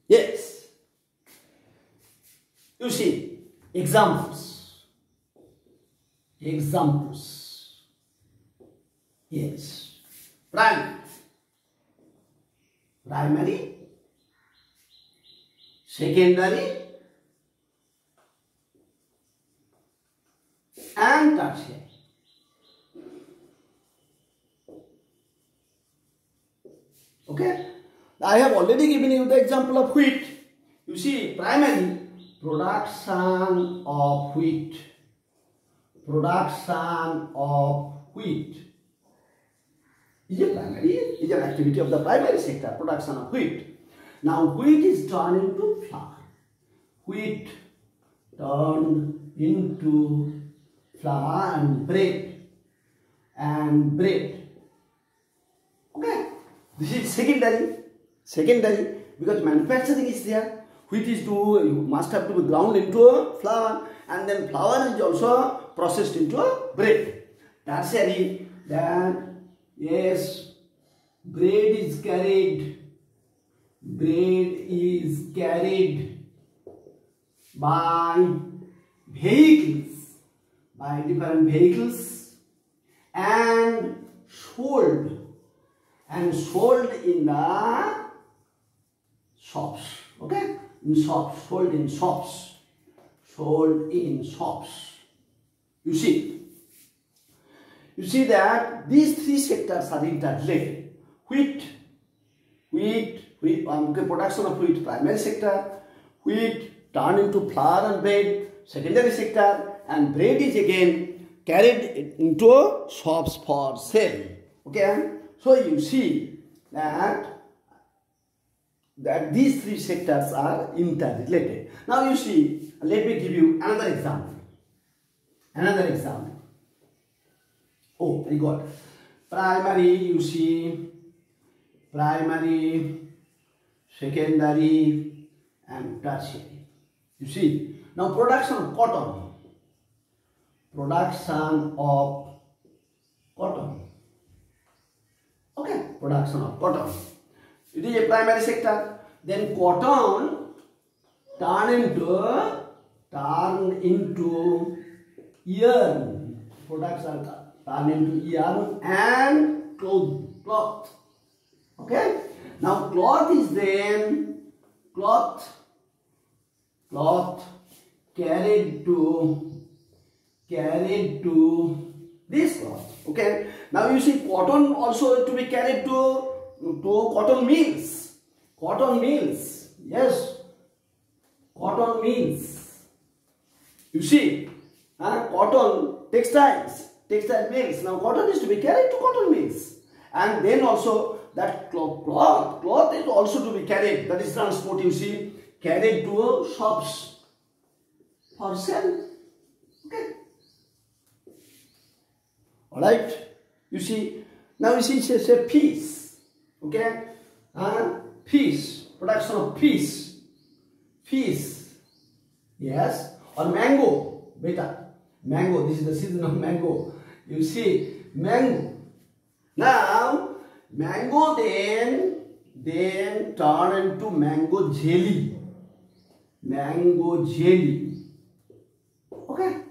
Yes. You see, examples. Examples. Yes. Primary. Primary. Secondary. And tertiary. Okay. I have already given you the example of wheat. You see, primary, production of wheat. Production of wheat is a primary, is an activity of the primary sector, production of wheat. Now, wheat is turned into flour. Wheat turned into flour and bread. And bread. Okay. This is secondary. Secondary, because manufacturing is there. Wheat is must have to be ground into a flour, and then flour is also processed into a bread. Tertiary, then yes, bread is carried by vehicles, by different vehicles, and sold in the shops. Okay, in shops, sold in shops, sold in shops. You see that these three sectors are interrelated. Wheat, production of wheat, primary sector. Wheat turned into flour and bread, secondary sector, and bread is again carried into shops for sale. Okay, so you see that these three sectors are interrelated. Now you see, let me give you another example. Another example. Oh, I got primary, you see, primary, secondary, and tertiary. You see, now production of cotton. Production of cotton. Okay, production of cotton. It is a primary sector. Then cotton turned into yarn. Products are turned into yarn and cloth. Okay. Now cloth is then carried to this cloth. Okay. Now you see cotton also to be carried to cotton mills. Cotton mills. Yes. Cotton mills. You see, cotton textile mills. Now cotton is to be carried to cotton mills. And then also that cloth is also to be carried. That is transport, you see, carried to shops for sale. Okay. Alright. You see, now you see it's a piece. Okay. Fish. Production of fish. Fish. Yes. Or mango. Beta. Mango. This is the season of mango. You see, mango. Now, mango then turn into mango jelly. Mango jelly. Okay.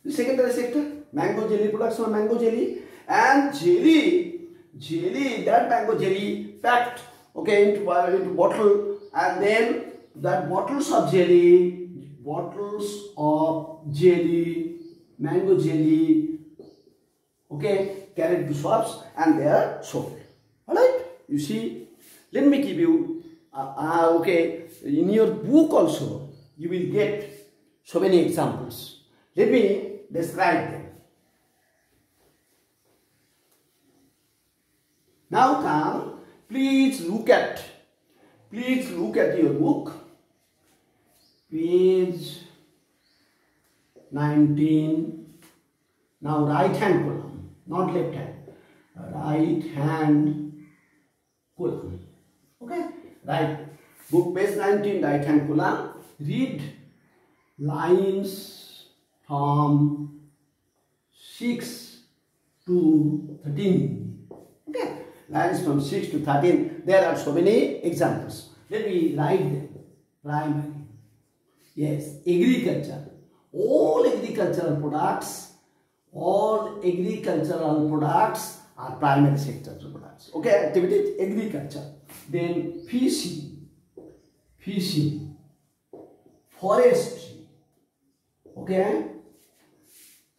The secondary sector. Mango jelly, production of mango jelly. And jelly, that mango jelly packed, okay, into bottle, and then that bottles of jelly, mango jelly, okay, carried to shops and they are sold. Alright, you see, let me give you, okay, in your book also, you will get so many examples. Let me describe them. Now come, please look at your book, page 19. Now right hand column, not left hand, right hand column. Okay, right, book page 19, right hand column. Read lines from 6 to 13. Okay. Lines from 6 to 13. There are so many examples. Let me write them. Primary. Yes, agriculture. All agricultural products are primary sector products. Okay, activities, agriculture. Then fishing, forestry. Okay,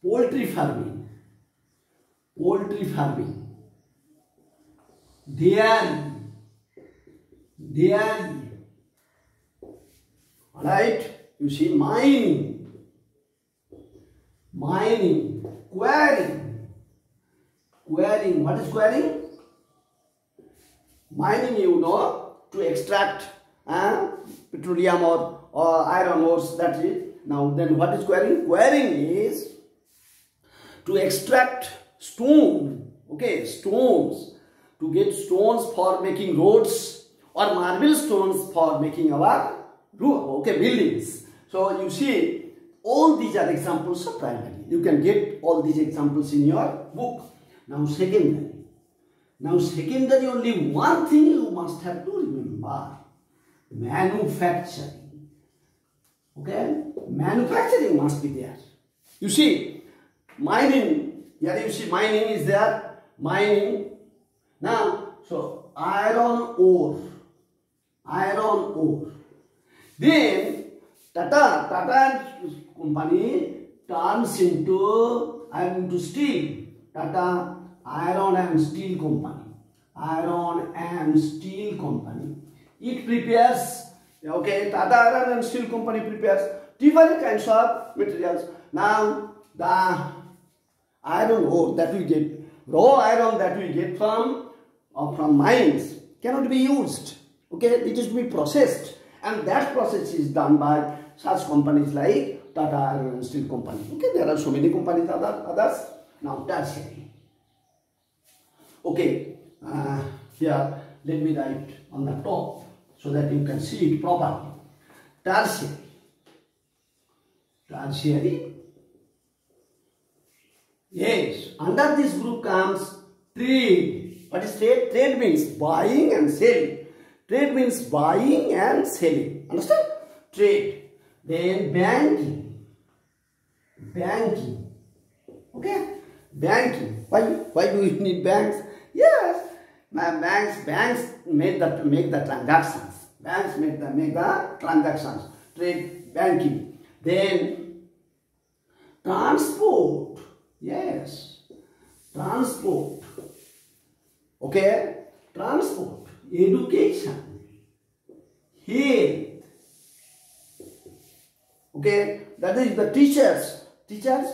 poultry farming, dairy. Alright, you see, mining, quarrying. What is quarrying? Mining, you know, to extract petroleum or iron ores, that's it. Now then what is quarrying? Quarrying is to extract stone, okay, stones, to get stones for making roads or marble stones for making our buildings. So you see, all these are examples of primary. You can get all these examples in your book. Now secondary. Only one thing you must have to remember. Manufacturing. Okay? Manufacturing must be there. You see, mining. Here you see mining is there. Mining. Now, so iron ore. Then Tata company turns into steel. Tata Iron and Steel Company. It prepares, okay, Tata Iron and Steel Company prepares different kinds of materials. Now the iron ore that we get, raw iron that we get from mines cannot be used. Okay, it is to be processed. And that process is done by such companies like Tata Iron and Steel Company. Okay, there are so many companies, others. Now, tertiary. Okay, here, let me write on the top so that you can see it properly. Tertiary. Yes, under this group comes trade. What is trade? Trade means buying and selling. Understand? Trade. Then banking. Okay? Banking. Why do we need banks? Yes. Banks make the transactions. Banks make the transactions. Trade, banking. Then transport. Yes. Transport. Okay? Transport. Education, health. Okay, that is the teachers. Teachers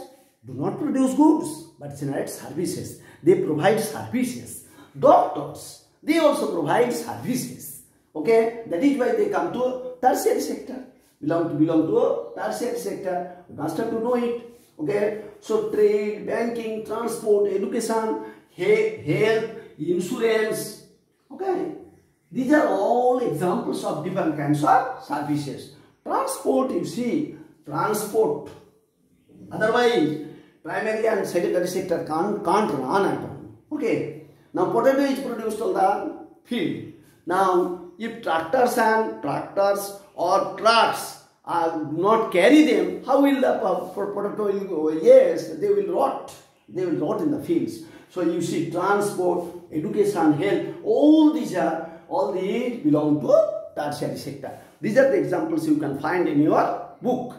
do not produce goods, but generate services. They provide services. Doctors, they also provide services. Okay, that is why they come to tertiary sector. Belong to tertiary sector. You must have to know it. Okay, so trade, banking, transport, education, health, insurance. Okay. These are all examples of different kinds of services. Transport, you see, transport. Otherwise, primary and secondary sector can't run at all. Okay. Now, potato is produced on the field. Now, if tractors or trucks do not carry them, how will the potato go? Yes, they will rot. They will rot in the fields. So you see, transport, education, health, all these belong to tertiary sector. These are the examples you can find in your book.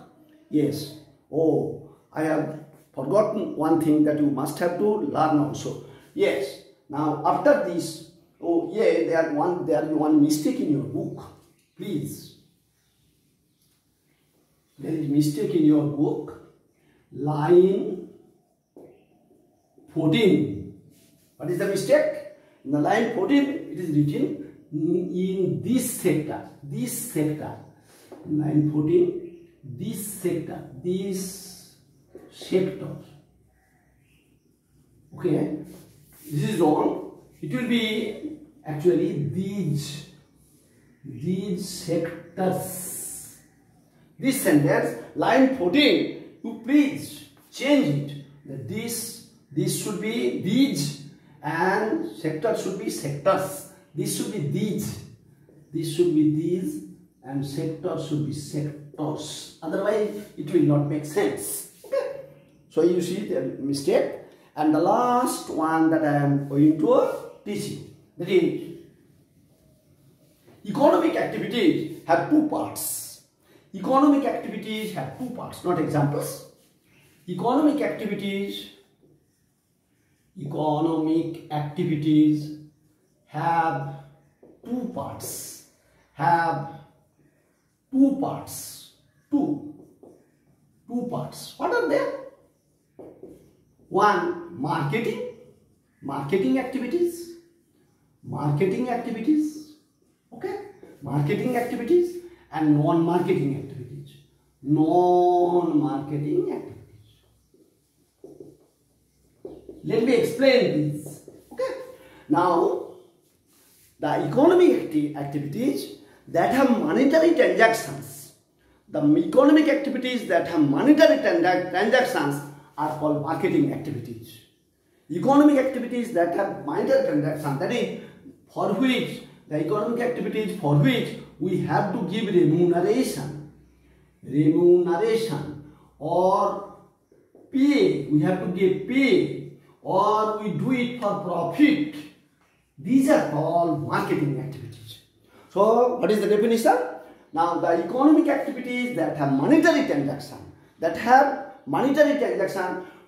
Yes. Oh, I have forgotten one thing that you must have to learn also. Yes. Now after this, oh yeah, there is one mistake in your book. Please. There is mistake in your book. Line 14. What is the mistake? In the line 14, it is written in this sector. Line 14, this sector. Okay, this is wrong. It will be actually these sectors. This sentence, line 14, you please change it. This should be these and sector should be sectors. This should be these. this should be these, and sector should be sectors. Otherwise, it will not make sense. Okay. So you see the mistake. And the last one that I am going to teach you, that is, economic activities have two parts. Economic activities have two parts, not examples. Economic activities have two parts. Two parts. What are they? One, marketing activities. Okay, marketing activities and non-marketing activities. Let me explain this. Okay. Now, the economic activities that have monetary transactions. The economic activities that have monetary transactions are called marketing activities. Economic activities that have monetary transactions, that is, for which the economic activities for which we have to give remuneration or pay, we have to give pay, or we do it for profit. These are called marketing activities. So, what is the definition? Now, the economic activities that have monetary transaction,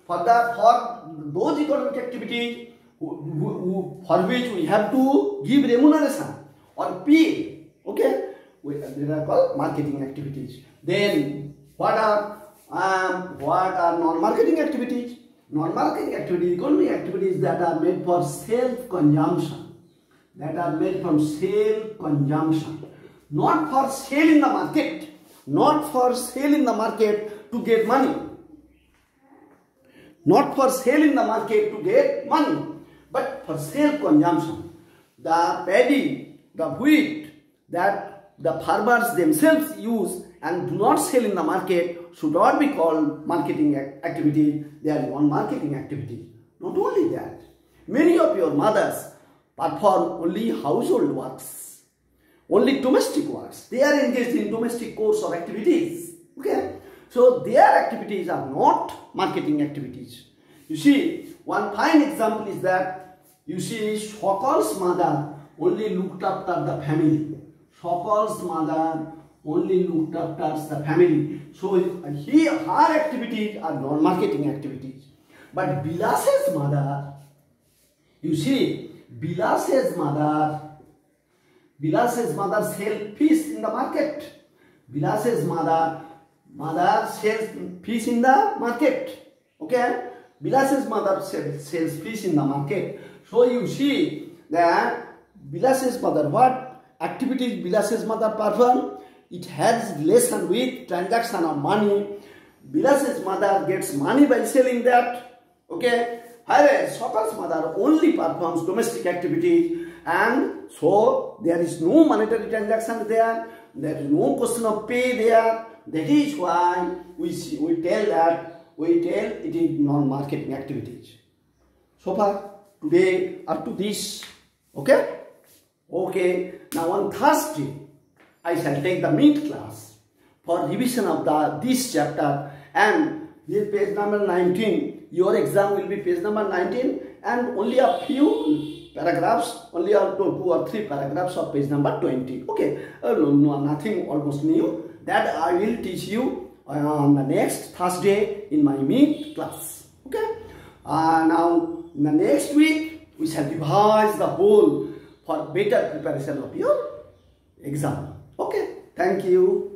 for those economic activities for which we have to give remuneration or pay, okay, these are called marketing activities. Then what are non-marketing activities? Non-marketing activities, economic activities that are made for self-consumption, not for sale in the market, to get money. But for self-consumption. The paddy, the wheat that the farmers themselves use and do not sell in the market should not be called marketing activity. They are non-marketing activity. Not only that, many of your mothers perform only household works, only domestic works. They are engaged in domestic course or activities. Okay, so their activities are not marketing activities. You see, one fine example is that, you see, Sokal's mother only looked after the family. So her activities are non-marketing activities. But Bilas's mother, you see, Bilas's mother sells fish in the market. Bilas's mother sells fish in the market. Okay, Bilas's mother sells fish in the market. So you see that Bilas's mother, what activities Bilas's mother perform? It has relation with transaction of money. Bilas's mother gets money by selling that. Okay, whereas Sokal's mother only performs domestic activities, and so there is no monetary transaction there. There is no question of pay there. That is why we tell it is non-marketing activities. So far today up to this. Okay. Now on Thursday I shall take the meat class for revision of this chapter, and this page number 19. Your exam will be page number 19, and only a few paragraphs, only 2 or 3 paragraphs of page number 20. Okay, nothing almost new. That I will teach you on the next Thursday in my meat class. Okay. Now in the next week we shall revise the whole for better preparation of your exam. Okay. Thank you.